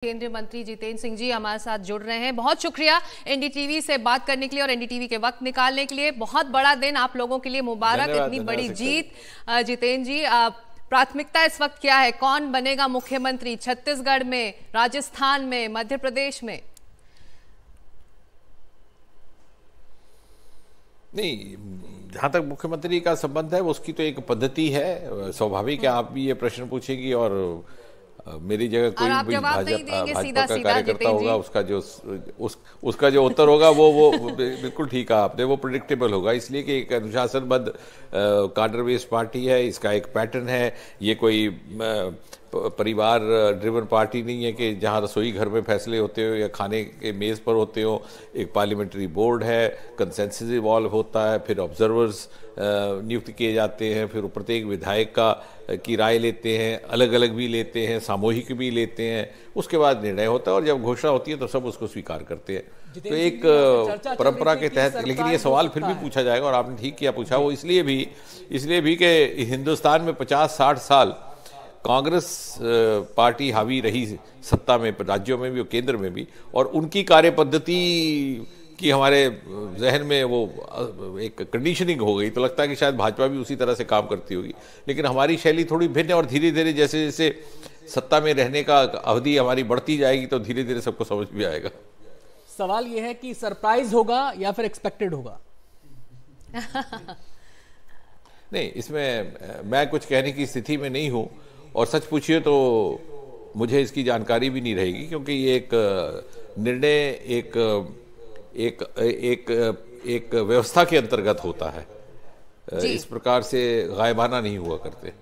केंद्रीय मंत्री जितेंद्र सिंह जी हमारे साथ जुड़ रहे हैं। बहुत शुक्रिया एनडीटीवी से बात करने के लिए और एनडीटीवी के वक्त निकालने के लिए। बहुत बड़ा दिन आप लोगों के लिए, मुबारक इतनी बड़ी जीत। जितेंद्र जी, प्राथमिकता इस वक्त क्या है? कौन बनेगा मुख्यमंत्री छत्तीसगढ़ में, राजस्थान में, मध्य प्रदेश में? नहीं, जहाँ तक मुख्यमंत्री का संबंध है उसकी तो एक पद्धति है, स्वाभाविक है आप भी ये प्रश्न पूछेगी और मेरी जगह कोई भी भाजपा का कार्यकर्ता होगा उसका जो उत्तर होगा वो बिल्कुल ठीक है आपने, वो प्रेडिक्टेबल होगा, इसलिए कि एक अनुशासनबद्ध कार्डर बेस्ड पार्टी है, इसका एक पैटर्न है। ये कोई परिवार ड्रिवन पार्टी नहीं है कि जहां रसोई घर में फैसले होते हो या खाने के मेज़ पर होते हो। एक पार्लियामेंट्री बोर्ड है, कंसेंसस इवॉल्व होता है, फिर ऑब्जर्वर्स नियुक्त किए जाते हैं, फिर प्रत्येक विधायक की राय लेते हैं, अलग अलग भी लेते हैं, सामूहिक भी लेते हैं, उसके बाद निर्णय होता है और जब घोषणा होती है तो सब उसको स्वीकार करते हैं। तो एक परंपरा के तहत, लेकिन ये सवाल फिर भी पूछा जाएगा और आपने ठीक किया पूछा, वो इसलिए भी कि हिंदुस्तान में 50-60 साल कांग्रेस पार्टी हावी रही सत्ता में, राज्यों में भी और केंद्र में भी, और उनकी कार्य पद्धति की हमारे जहन में वो एक कंडीशनिंग हो गई। तो लगता है कि शायद भाजपा भी उसी तरह से काम करती होगी, लेकिन हमारी शैली थोड़ी भिन्न है और धीरे धीरे जैसे जैसे सत्ता में रहने का अवधि हमारी बढ़ती जाएगी तो धीरे धीरे सबको समझ भी आएगा। सवाल ये है कि सरप्राइज होगा या फिर एक्सपेक्टेड होगा? नहीं, इसमें मैं कुछ कहने की स्थिति में नहीं हूं और सच पूछिए तो मुझे इसकी जानकारी भी नहीं रहेगी, क्योंकि ये एक निर्णय एक व्यवस्था के अंतर्गत होता है। इस प्रकार से गायबाना नहीं हुआ करते।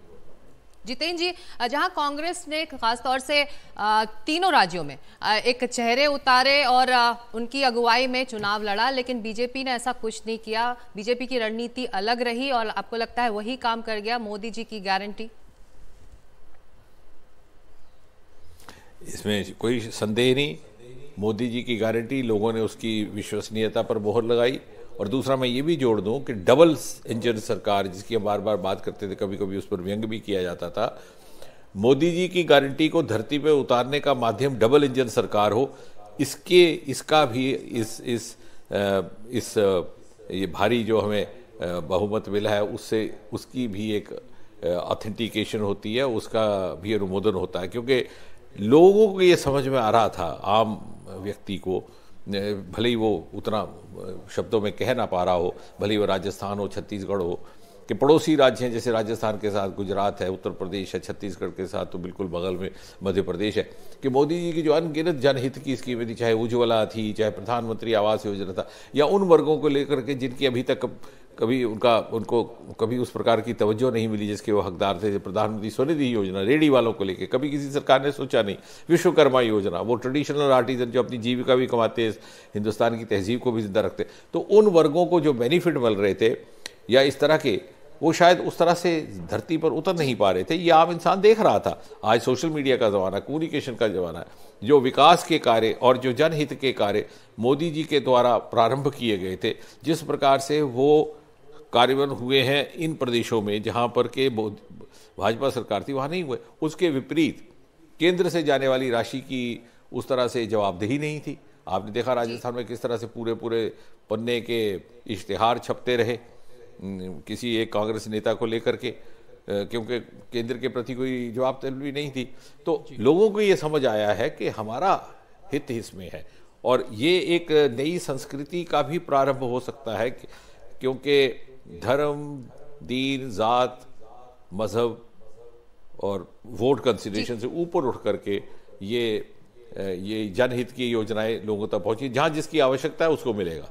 जितेंद्र जी, जहां कांग्रेस ने खासतौर से तीनों राज्यों में एक चेहरे उतारे और उनकी अगुवाई में चुनाव लड़ा, लेकिन बीजेपी ने ऐसा कुछ नहीं किया। बीजेपी की रणनीति अलग रही और आपको लगता है वही काम कर गया मोदी जी की गारंटी? इसमें कोई संदेह नहीं, मोदी जी की गारंटी, लोगों ने उसकी विश्वसनीयता पर मोहर लगाई। और दूसरा मैं ये भी जोड़ दूं कि डबल इंजन सरकार, जिसकी हम बार बार बात करते थे, कभी कभी उस पर व्यंग भी किया जाता था, मोदी जी की गारंटी को धरती पे उतारने का माध्यम डबल इंजन सरकार हो, इसका भी ये भारी जो हमें बहुमत मिला है उसकी भी एक ऑथेंटिकेशन होती है, उसका भी अनुमोदन होता है। क्योंकि लोगों को ये समझ में आ रहा था, आम व्यक्ति को, भले ही वो उतना शब्दों में कह ना पा रहा हो, भले ही वो राजस्थान हो, छत्तीसगढ़ हो, कि पड़ोसी राज्य हैं, जैसे राजस्थान के साथ गुजरात है, उत्तर प्रदेश है, छत्तीसगढ़ के साथ तो बिल्कुल बगल में मध्य प्रदेश है, कि मोदी जी की जो अनगिनत जनहित की स्कीमें थी, चाहे उज्ज्वला थी, चाहे प्रधानमंत्री आवास योजना था, या उन वर्गों को लेकर के जिनकी अभी तक उनको कभी उस प्रकार की तवज्जो नहीं मिली जिसके वो हकदार थे। प्रधानमंत्री स्वनिधि योजना, रेडी वालों को लेकर कभी किसी सरकार ने सोचा नहीं। विश्वकर्मा योजना, वो ट्रेडिशनल आर्टिजन जो अपनी जीविका भी कमाते हैं, हिंदुस्तान की तहजीब को भी जिंदा रखते, तो उन वर्गों को जो बेनिफिट मिल रहे थे या इस तरह के, वो शायद उस तरह से धरती पर उतर नहीं पा रहे थे। ये आम इंसान देख रहा था। आज सोशल मीडिया का ज़माना, कम्युनिकेशन का ज़माना है। जो विकास के कार्य और जो जनहित के कार्य मोदी जी के द्वारा प्रारंभ किए गए थे, जिस प्रकार से वो कार्यान्वयन हुए हैं इन प्रदेशों में जहां पर के भाजपा सरकार थी, वहां नहीं हुए। उसके विपरीत केंद्र से जाने वाली राशि की उस तरह से जवाबदेही नहीं थी। आपने देखा राजस्थान में किस तरह से पूरे पन्ने के इश्तिहार छपते रहे किसी एक कांग्रेस नेता को लेकर के, क्योंकि केंद्र के प्रति कोई जवाबदेही नहीं थी। तो लोगों को ये समझ आया है कि हमारा हित इसमें है और ये एक नई संस्कृति का भी प्रारंभ हो सकता है, क्योंकि धर्म, दीन, जात, मजहब और वोट कंसिडरेशन से ऊपर उठ करके ये जनहित की योजनाएं लोगों तक पहुंची। जहां जिसकी आवश्यकता है उसको मिलेगा,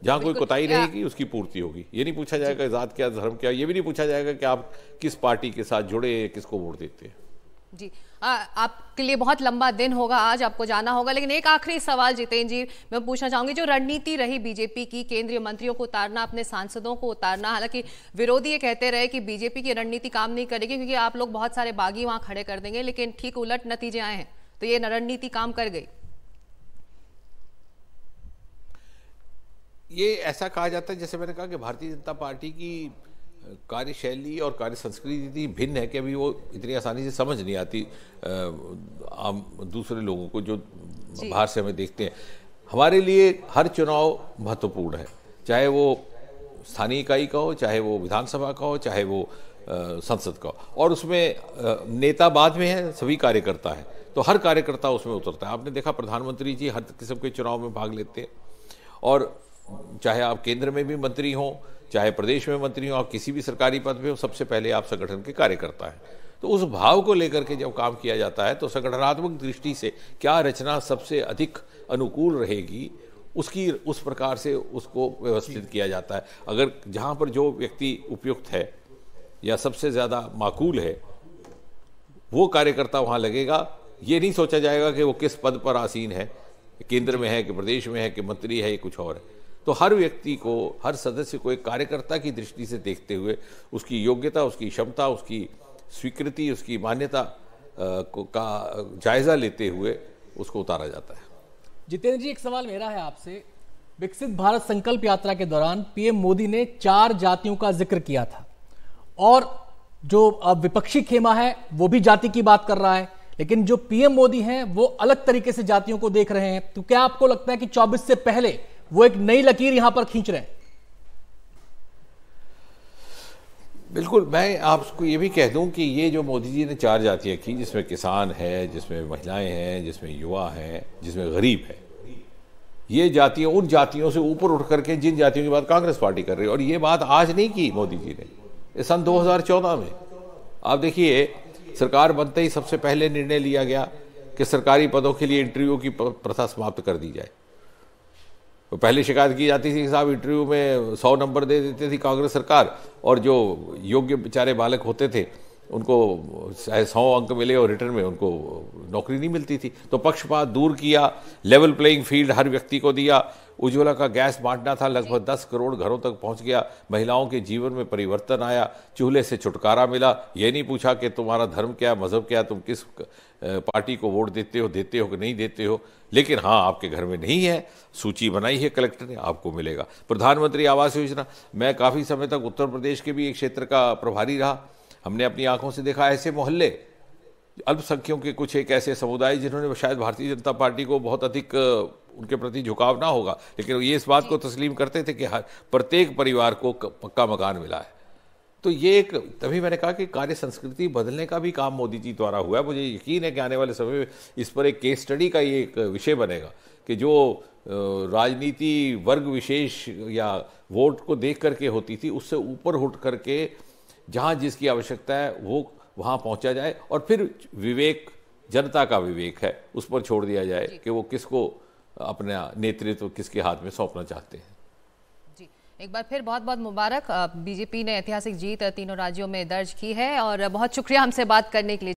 जहां कोई कोताही रहेगी उसकी पूर्ति होगी। ये नहीं पूछा जाएगा जात क्या, धर्म क्या, ये भी नहीं पूछा जाएगा कि आप किस पार्टी के साथ जुड़े, किसको वोट देते हैं। जी, आपके लिए बहुत लंबा दिन होगा आज, आपको जाना होगा, लेकिन एक आखिरी सवाल जितेंद्र जी मैं पूछना चाहूंगी। जो रणनीति रही बीजेपी की, केंद्रीय मंत्रियों को उतारना, अपने सांसदों को उतारना, हालांकि विरोधी ये कहते रहे कि बीजेपी की रणनीति काम नहीं करेगी क्योंकि आप लोग बहुत सारे बागी वहां खड़े कर देंगे, लेकिन ठीक उलट नतीजे आए हैं, तो ये रणनीति काम कर गई। ये ऐसा कहा जाता है, जैसे मैंने कहा कि भारतीय जनता पार्टी की कार्यशैली और कार्य संस्कृति इतनी भिन्न है कि अभी वो इतनी आसानी से समझ नहीं आती आम दूसरे लोगों को जो बाहर से हमें देखते हैं। हमारे लिए हर चुनाव महत्वपूर्ण है, चाहे वो स्थानीय इकाई का हो, चाहे वो विधानसभा का हो, चाहे वो संसद का, और उसमें नेता बाद में है, सभी कार्यकर्ता है, तो हर कार्यकर्ता उसमें उतरता है। आपने देखा प्रधानमंत्री जी हर किस्म के चुनाव में भाग लेते हैं, और चाहे आप केंद्र में भी मंत्री हों, चाहे प्रदेश में मंत्री हों, आप किसी भी सरकारी पद पे हो, सबसे पहले आप संगठन के कार्यकर्ता हैं। तो उस भाव को लेकर के जब काम किया जाता है तो संगठनात्मक दृष्टि से क्या रचना सबसे अधिक अनुकूल रहेगी, उसकी उस प्रकार से उसको व्यवस्थित किया जाता है। अगर जहाँ पर जो व्यक्ति उपयुक्त है या सबसे ज़्यादा माकूल है, वो कार्यकर्ता वहाँ लगेगा। ये नहीं सोचा जाएगा कि वो किस पद पर आसीन है, केंद्र में है कि प्रदेश में है कि मंत्री है या कुछ और है। तो हर व्यक्ति को, हर सदस्य को एक कार्यकर्ता की दृष्टि से देखते हुए उसकी योग्यता, उसकी क्षमता, उसकी स्वीकृति, उसकी मान्यता का जायजा लेते हुए उसको उतारा जाता है। जितेंद्र जी, एक सवाल मेरा है आपसे। विकसित भारत संकल्प यात्रा के दौरान पीएम मोदी ने 4 जातियों का जिक्र किया था, और जो विपक्षी खेमा है वो भी जाति की बात कर रहा है, लेकिन जो पीएम मोदी हैं वो अलग तरीके से जातियों को देख रहे हैं। तो क्या आपको लगता है कि 24 से पहले वो एक नई लकीर यहां पर खींच रहे हैं? बिल्कुल, मैं आपको ये भी कह दूं कि ये जो मोदी जी ने 4 जातियां की, जिसमें किसान है, जिसमें महिलाएं हैं, जिसमें युवा हैं, जिसमें गरीब है, ये जातियां उन जातियों से ऊपर उठ करके जिन जातियों की बात कांग्रेस पार्टी कर रही है। और ये बात आज नहीं की मोदी जी ने, ये सन 2014 में। आप देखिए, सरकार बनते ही सबसे पहले निर्णय लिया गया कि सरकारी पदों के लिए इंटरव्यू की प्रथा समाप्त कर दी जाए। तो पहले शिकायत की जाती थी कि साहब इंटरव्यू में 100 नंबर दे देती थी कांग्रेस सरकार, और जो योग्य बेचारे बालक होते थे उनको 100 अंक मिले और रिटर्न में उनको नौकरी नहीं मिलती थी। तो पक्षपात दूर किया, लेवल प्लेइंग फील्ड हर व्यक्ति को दिया। उज्ज्वला का गैस बांटना था, लगभग 10 करोड़ घरों तक पहुंच गया। महिलाओं के जीवन में परिवर्तन आया, चूल्हे से छुटकारा मिला। ये नहीं पूछा कि तुम्हारा धर्म क्या, मजहब क्या, तुम किस पार्टी को वोट देते हो कि नहीं देते हो, लेकिन हाँ आपके घर में नहीं है, सूची बनाई है कलेक्टर ने, आपको मिलेगा। प्रधानमंत्री आवास योजना, मैं काफ़ी समय तक उत्तर प्रदेश के भी एक क्षेत्र का प्रभारी रहा। हमने अपनी आंखों से देखा ऐसे मोहल्ले, अल्पसंख्यकों के कुछ एक ऐसे समुदाय जिन्होंने शायद भारतीय जनता पार्टी को बहुत अधिक उनके प्रति झुकाव ना होगा, लेकिन ये इस बात को तस्लीम करते थे कि हर प्रत्येक परिवार को पक्का मकान मिला है। तो ये एक, तभी मैंने कहा कि कार्य संस्कृति बदलने का भी काम मोदी जी द्वारा हुआ है। मुझे यकीन है कि आने वाले समय में इस पर एक केस स्टडी का ये एक विषय बनेगा कि जो राजनीति वर्ग विशेष या वोट को देख करके होती थी, उससे ऊपर उठ करके जहाँ जिसकी आवश्यकता है वो वहाँ पहुँचा जाए, और फिर विवेक, जनता का विवेक है, उस पर छोड़ दिया जाए कि वो किसको अपना नेतृत्व किसके हाथ में सौंपना चाहते हैं। जी, एक बार फिर बहुत बहुत मुबारक। बीजेपी ने ऐतिहासिक जीत तीनों राज्यों में दर्ज की है, और बहुत शुक्रिया हमसे बात करने के लिए।